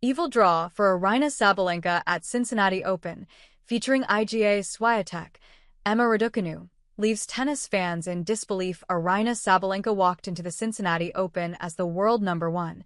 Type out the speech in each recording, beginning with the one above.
Evil draw for Aryna Sabalenka at Cincinnati Open, featuring IGA Świątek, Emma Raducanu, leaves tennis fans in disbelief. Aryna Sabalenka walked into the Cincinnati Open as the world #1,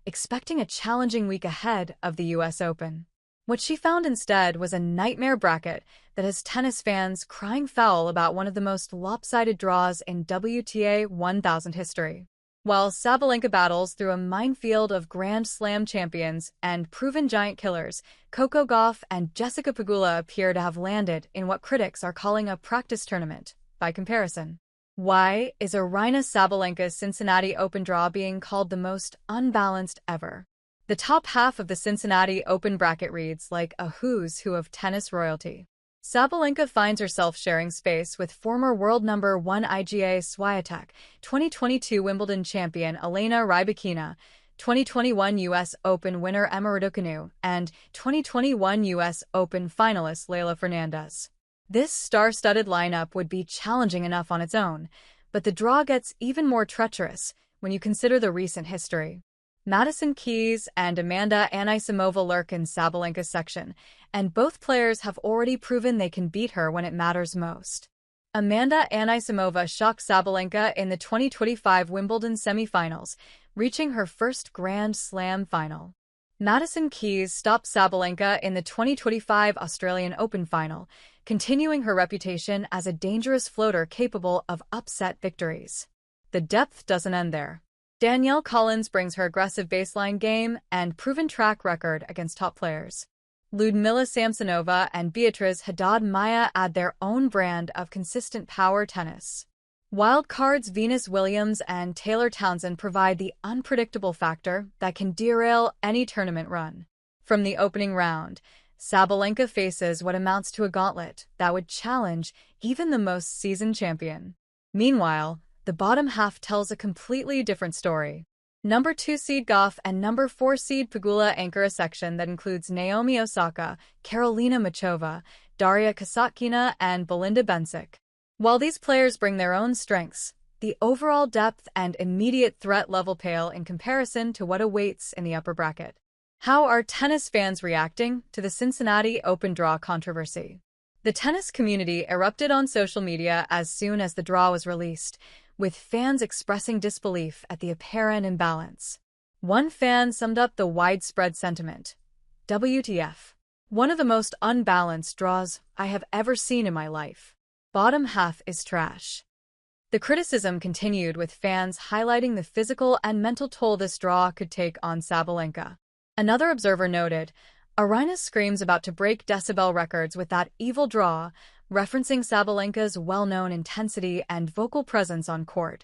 expecting a challenging week ahead of the US Open. What she found instead was a nightmare bracket that has tennis fans crying foul about one of the most lopsided draws in WTA 1000 history. While Sabalenka battles through a minefield of Grand Slam champions and proven giant killers, Coco Gauff and Jessica Pegula appear to have landed in what critics are calling a practice tournament, by comparison. Why is Aryna Sabalenka's Cincinnati Open draw being called the most unbalanced ever? The top half of the Cincinnati Open bracket reads like a who's who of tennis royalty. Sabalenka finds herself sharing space with former world #1 IGA Świątek, 2022 Wimbledon champion Aryna Rybakina, 2021 US Open winner Emma Raducanu, and 2021 US Open finalist Leylah Fernandez. This star-studded lineup would be challenging enough on its own, but the draw gets even more treacherous when you consider the recent history. Madison Keys and Amanda Anisimova lurk in Sabalenka's section, and both players have already proven they can beat her when it matters most. Amanda Anisimova shocked Sabalenka in the 2025 Wimbledon semifinals, reaching her first Grand Slam final. Madison Keys stopped Sabalenka in the 2025 Australian Open final, continuing her reputation as a dangerous floater capable of upset victories. The depth doesn't end there. Danielle Collins brings her aggressive baseline game and proven track record against top players. Ludmila Samsonova and Beatriz Haddad Maia add their own brand of consistent power tennis. Wild cards Venus Williams and Taylor Townsend provide the unpredictable factor that can derail any tournament run. From the opening round, Sabalenka faces what amounts to a gauntlet that would challenge even the most seasoned champion. Meanwhile, the bottom half tells a completely different story. #2 seed Gauff and #4 seed Pegula anchor a section that includes Naomi Osaka, Karolina Muchova, Daria Kasatkina, and Belinda Bencic. While these players bring their own strengths, the overall depth and immediate threat level pale in comparison to what awaits in the upper bracket. How are tennis fans reacting to the Cincinnati Open draw controversy? The tennis community erupted on social media as soon as the draw was released, with fans expressing disbelief at the apparent imbalance. One fan summed up the widespread sentiment: WTF. One of the most unbalanced draws I have ever seen in my life. Bottom half is trash. The criticism continued, with fans highlighting the physical and mental toll this draw could take on Sabalenka. Another observer noted, Aryna screams about to break decibel records with that evil draw, referencing Sabalenka's well-known intensity and vocal presence on court.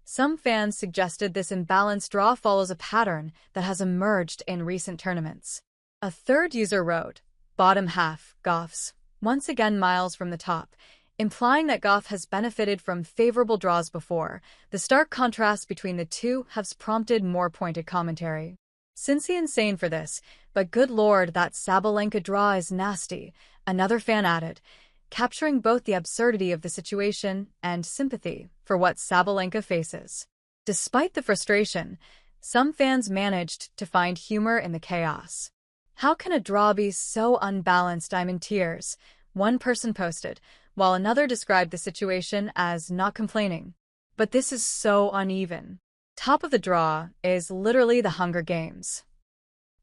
Some fans suggested this imbalanced draw follows a pattern that has emerged in recent tournaments. A third user wrote, bottom half, Gauff's, once again miles from the top, implying that Gauff has benefited from favorable draws before. The stark contrast between the two has prompted more pointed commentary. Cincy insane for this, but good lord, that Sabalenka draw is nasty, another fan added, capturing both the absurdity of the situation and sympathy for what Sabalenka faces. Despite the frustration, some fans managed to find humor in the chaos. How can a draw be so unbalanced? I'm in tears, one person posted, while another described the situation as not complaining. But this is so uneven. Top of the draw is literally the Hunger Games.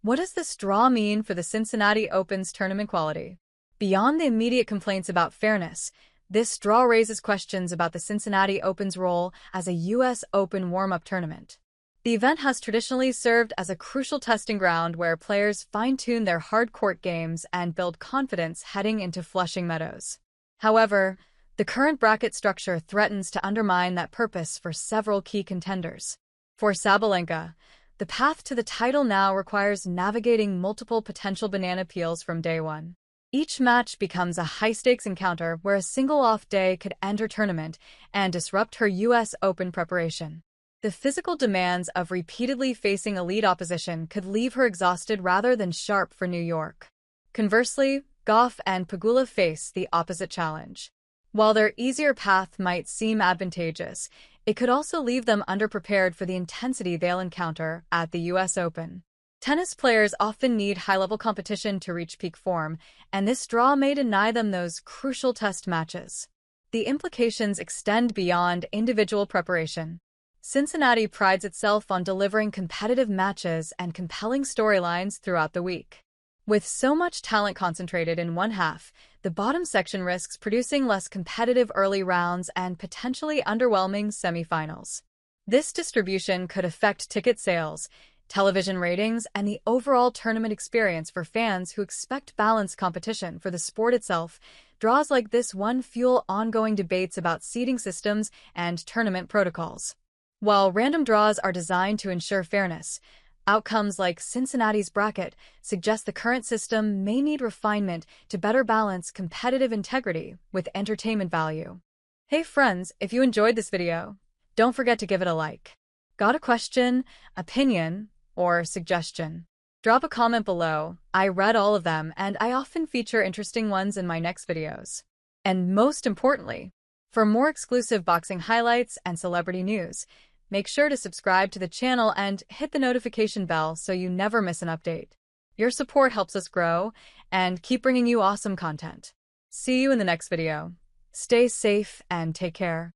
What does this draw mean for the Cincinnati Open's tournament quality? Beyond the immediate complaints about fairness, this draw raises questions about the Cincinnati Open's role as a US Open warm-up tournament. The event has traditionally served as a crucial testing ground where players fine-tune their hard-court games and build confidence heading into Flushing Meadows. However, the current bracket structure threatens to undermine that purpose for several key contenders. For Sabalenka, the path to the title now requires navigating multiple potential banana peels from day one. Each match becomes a high-stakes encounter where a single off day could end her tournament and disrupt her US Open preparation. The physical demands of repeatedly facing elite opposition could leave her exhausted rather than sharp for New York. Conversely, Gauff and Pegula face the opposite challenge. While their easier path might seem advantageous, it could also leave them underprepared for the intensity they'll encounter at the US Open. Tennis players often need high-level competition to reach peak form, and this draw may deny them those crucial test matches. The implications extend beyond individual preparation. Cincinnati prides itself on delivering competitive matches and compelling storylines throughout the week. With so much talent concentrated in one half, the bottom section risks producing less competitive early rounds and potentially underwhelming semifinals. This distribution could affect ticket sales, television ratings, and the overall tournament experience for fans who expect balanced competition for the sport itself. Draws like this one fuel ongoing debates about seeding systems and tournament protocols. While random draws are designed to ensure fairness, outcomes like Cincinnati's bracket suggest the current system may need refinement to better balance competitive integrity with entertainment value. Hey friends, if you enjoyed this video, don't forget to give it a like. Got a question, opinion, or suggestion? Drop a comment below. I read all of them, and I often feature interesting ones in my next videos. And most importantly, for more exclusive boxing highlights and celebrity news, make sure to subscribe to the channel and hit the notification bell so you never miss an update. Your support helps us grow and keep bringing you awesome content. See you in the next video. Stay safe and take care.